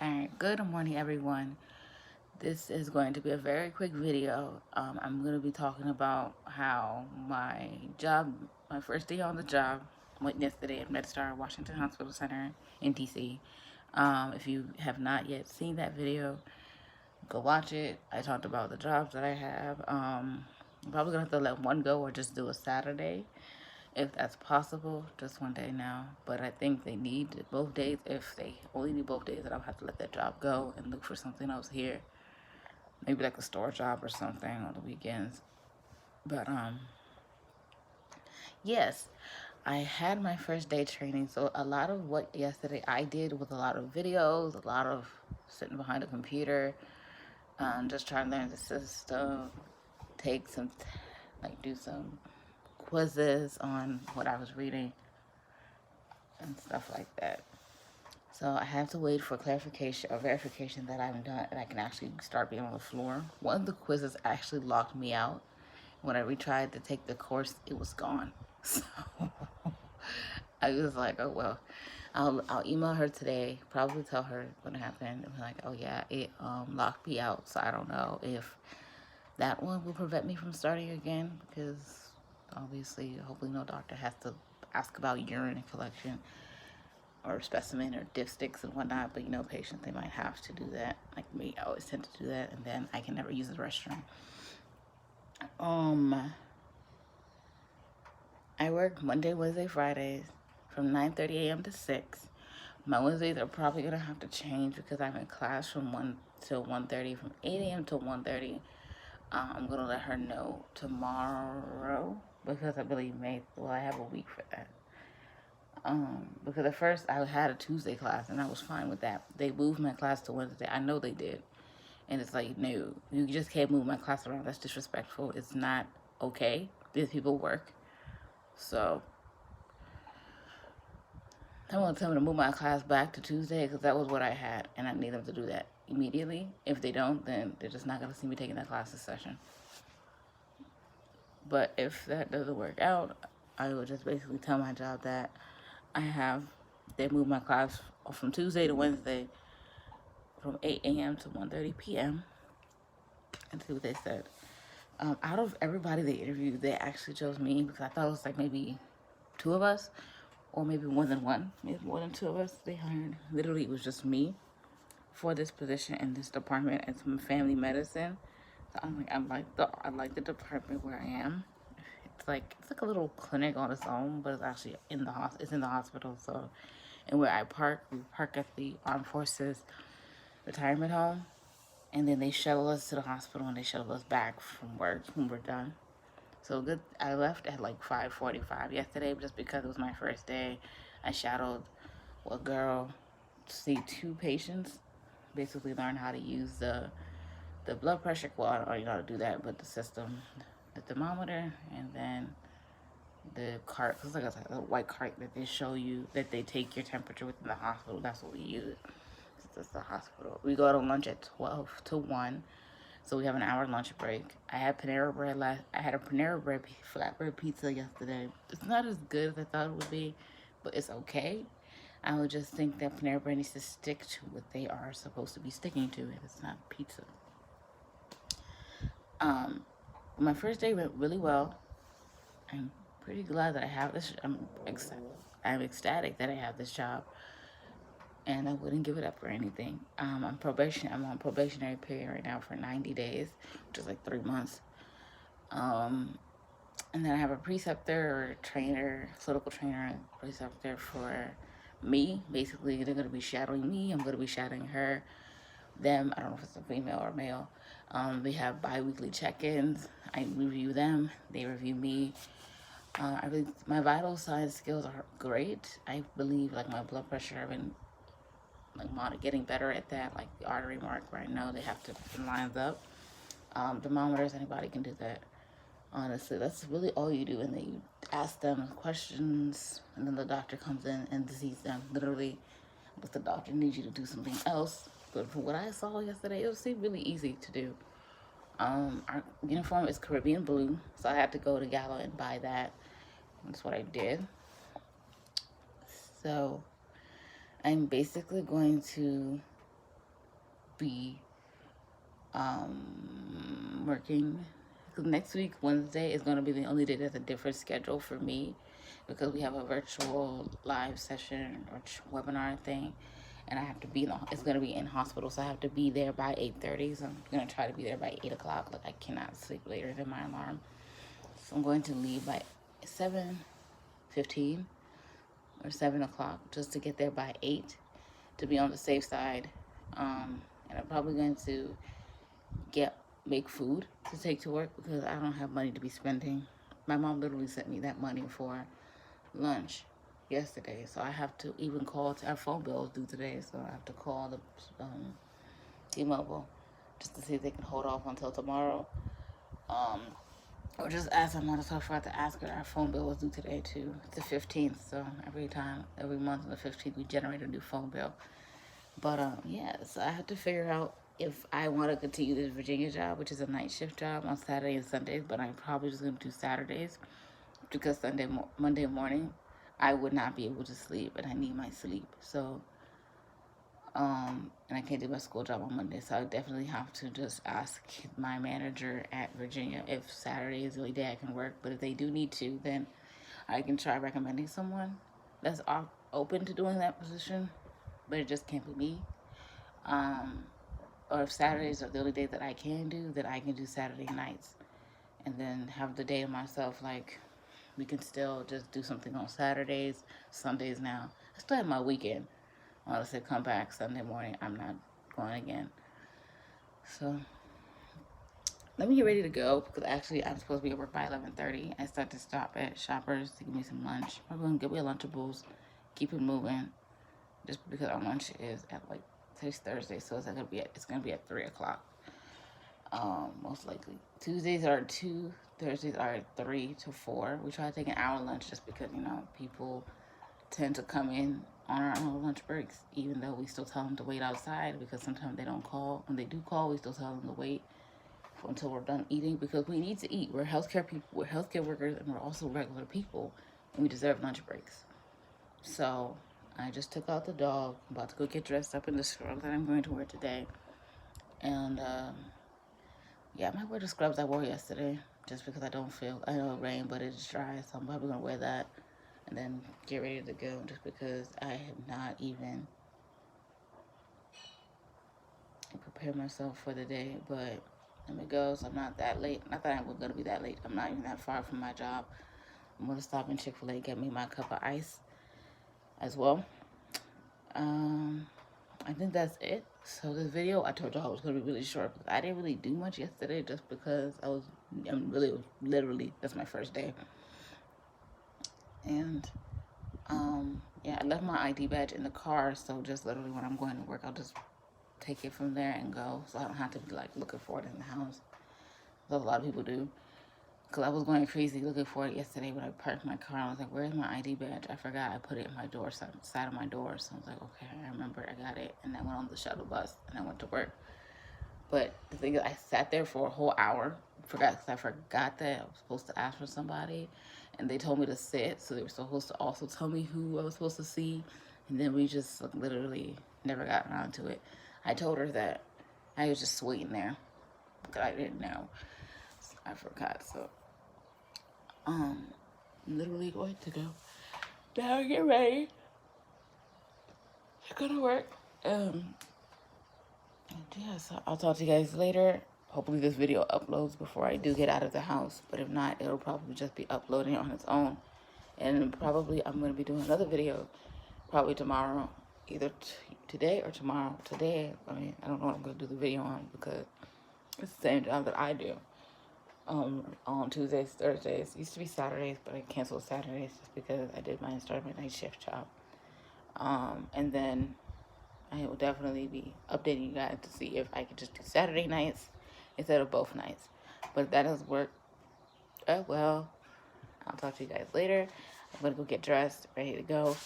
Alright, good morning everyone. This is going to be a very quick video. I'm going to be talking about how my first day on the job went yesterday at MedStar Washington Hospital Center in DC. If you have not yet seen that video, go watch it. I talked about the jobs that I have. I'm probably going to have to let one go or just do a Saturday if that's possible, just one day now. But I think they need both days. If they only need both days, then I'll have to let that job go and look for something else here. Maybe like a store job or something on the weekends. But yes, I had my first day training. So a lot of what yesterday I did was a lot of videos, a lot of sitting behind a computer, just trying to learn the system, take some, do some quizzes on what I was reading and stuff like that. So I have to wait for clarification or verification that I'm done and I can actually start being on the floor. One of the quizzes actually locked me out. When I retried to take the course, it was gone. So I was like, oh well. I'll email her today, probably tell her what happened. I'm like, oh yeah, it locked me out. So I don't know if that one will prevent me from starting again, because obviously, hopefully no doctor has to ask about urine collection or specimen or dipsticks and whatnot. But you know, patients, they might have to do that. Like me, I always tend to do that, and then I can never use the restroom. I work Monday, Wednesday, Fridays from 9:30 a.m. to 6. My Wednesdays are probably gonna have to change because I'm in class from 1 till 1:30, from 8 a.m. to 1:30. I'm gonna let her know tomorrow because I believe I have a week for that. Because at first I had a Tuesday class and I was fine with that. They moved my class to Wednesday. I know they did. And it's like, no, you just can't move my class around. That's disrespectful. It's not okay. These people work. So I'm going to tell them to move my class back to Tuesday because that was what I had. And I need them to do that immediately. If they don't, then they're just not going to see me taking that class this session. But if that doesn't work out, I will just basically tell my job that they moved my class from Tuesday to Wednesday from 8 a.m. to 1:30 p.m. and see what they said. Out of everybody they interviewed, they actually chose me because I thought it was like maybe two of us or maybe more than one, maybe more than two of us they hired. Literally, it was just me for this position in this department. It's family medicine. So I like the department where I am. It's like a little clinic on its own, but it's actually in the it's in the hospital. So, and where we park at the Armed Forces retirement home, and then they shuttle us to the hospital and they shuttle us back from work when we're done. So good. I left at like 5:45 yesterday just because it was my first day. I shadowed a girl to see two patients, basically learn how to use the blood pressure. Well, I don't already know how to do that, but the system, the thermometer, and then the cart. Cause like a white cart that they show you that they take your temperature within the hospital. That's what we use. It's the hospital. We go to lunch at 12 to 1. So we have an hour lunch break. I had Panera Bread I had a Panera Bread flatbread pizza yesterday. It's not as good as I thought it would be, but it's okay. I would just think that Panera Bread needs to stick to what they are supposed to be sticking to, and it's not pizza. My first day went really well. I'm pretty glad that I have this. I'm ecstatic that I have this job, and I wouldn't give it up for anything. I'm on probationary period right now for 90 days, which is like 3 months. And then I have a preceptor or trainer, clinical trainer and preceptor for me. Basically, they're going to be shadowing me. I'm going to be shadowing her, them. I don't know if it's a female or male. We have bi-weekly check-ins. I review them. They review me. My vital signs skills are great. I believe like my blood pressure, I've been getting better at that. Like the artery mark where I know they have to lines up. Thermometers, anybody can do that. Honestly, that's really all you do. And then you ask them questions, and then the doctor comes in and sees them. Literally, but the doctor needs you to do something else. But from what I saw yesterday, it seemed really easy to do. Our uniform is Caribbean blue, so I had to go to Gala and buy that. That's what I did. So I'm basically going to be working. Because next week, Wednesday, is going to be the only day that's a different schedule for me, because we have a virtual live session or webinar thing, and I have to be it's going to be in hospital, so I have to be there by 8:30. So I'm going to try to be there by 8 o'clock. Like, I cannot sleep later than my alarm. So I'm going to leave by 7:15 or 7 o'clock just to get there by 8 to be on the safe side. And I'm probably going to make food to take to work, because I don't have money to be spending. My mom literally sent me that money for lunch yesterday, so I have to even call our phone bills due today, so I have to call the T-Mobile just to see if they can hold off until tomorrow, or just ask my mother. So I forgot to ask her. Our phone bill was due today too. It's the 15th, so every month on the 15th we generate a new phone bill. But yeah, so I have to figure out if I want to continue this Virginia job, which is a night shift job on Saturday and Sundays, but I'm probably just going to do Saturdays, because Monday morning, I would not be able to sleep, and I need my sleep. So, and I can't do my school job on Monday, so I definitely have to just ask my manager at Virginia if Saturday is the only day I can work. But if they do need to, then I can try recommending someone that's open to doing that position, but it just can't be me. Or if Saturdays are the only day that I can do, then I can do Saturday nights, and then have the day to myself. Like, we can still just do something on Saturdays, Sundays now. I still have my weekend. Unless I come back Sunday morning, I'm not going again. So, let me get ready to go, because actually I'm supposed to be at work by 11:30. I start to stop at Shoppers to give me some lunch. I'm going to get me a Lunchables, keep it moving, just because our lunch is at, like, today's Thursday, so it's gonna be at 3 o'clock. Most likely. Tuesdays are 2, Thursdays are 3 to 4. We try to take an hour lunch just because, people tend to come in on our own lunch breaks, even though we still tell them to wait outside, because sometimes they don't call. When they do call, we still tell them to wait until we're done eating, because we need to eat. We're healthcare people, we're healthcare workers, and we're also regular people, and we deserve lunch breaks. So I just took out the dog. I'm about to go get dressed up in the scrubs that I'm going to wear today. And yeah, I might wear the scrubs I wore yesterday, just because I know it rained, but it's dry, so I'm probably going to wear that and then get ready to go, just because I have not even prepared myself for the day. But let me go, so I'm not that late. Not that I'm going to be that late. I'm not even that far from my job. I'm going to stop in Chick-fil-A, get me my cup of ice as well. I think that's it. So this video, I told y'all it was going to be really short, because I didn't really do much yesterday, just because literally, that's my first day. And yeah, I left my ID badge in the car, so just literally when I'm going to work, I'll just take it from there and go, so I don't have to be like looking for it in the house. That's a lot of people do. Because I was going crazy looking for it yesterday when I parked my car. I was like, where's my ID badge? I forgot I put it in my door, side of my door. So I was like, okay, I remember I got it. And I went on the shuttle bus and I went to work. But the thing is, I sat there for a whole hour. Because I forgot that I was supposed to ask for somebody. And they told me to sit. So they were supposed to also tell me who I was supposed to see. And then we just literally never got around to it. I told her that I was just waiting there, because I didn't know. So I forgot. So literally going to go now, get ready to go to work. Yeah, so I'll talk to you guys later. Hopefully this video uploads before I do get out of the house, but if not, it'll probably just be uploading on its own. And probably I'm going to be doing another video probably tomorrow, either today or tomorrow. Today, I don't know what I'm going to do the video on, because it's the same job that I do. On Tuesdays, Thursdays. It used to be Saturdays, but I canceled Saturdays just because I started my night shift job. And then I will definitely be updating you guys to see if I can just do Saturday nights instead of both nights. But if that doesn't work, well, I'll talk to you guys later. I'm gonna go get dressed, ready to go,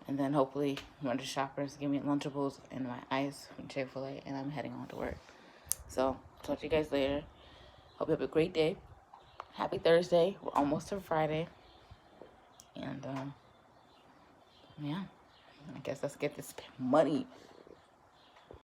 and then hopefully run to Shoppers, give me Lunchables and my ice from Chick-fil-A, and I'm heading on to work. So, talk to you guys later. Hope you have a great day. Happy Thursday. We're almost to Friday. And, yeah. I guess let's get this money.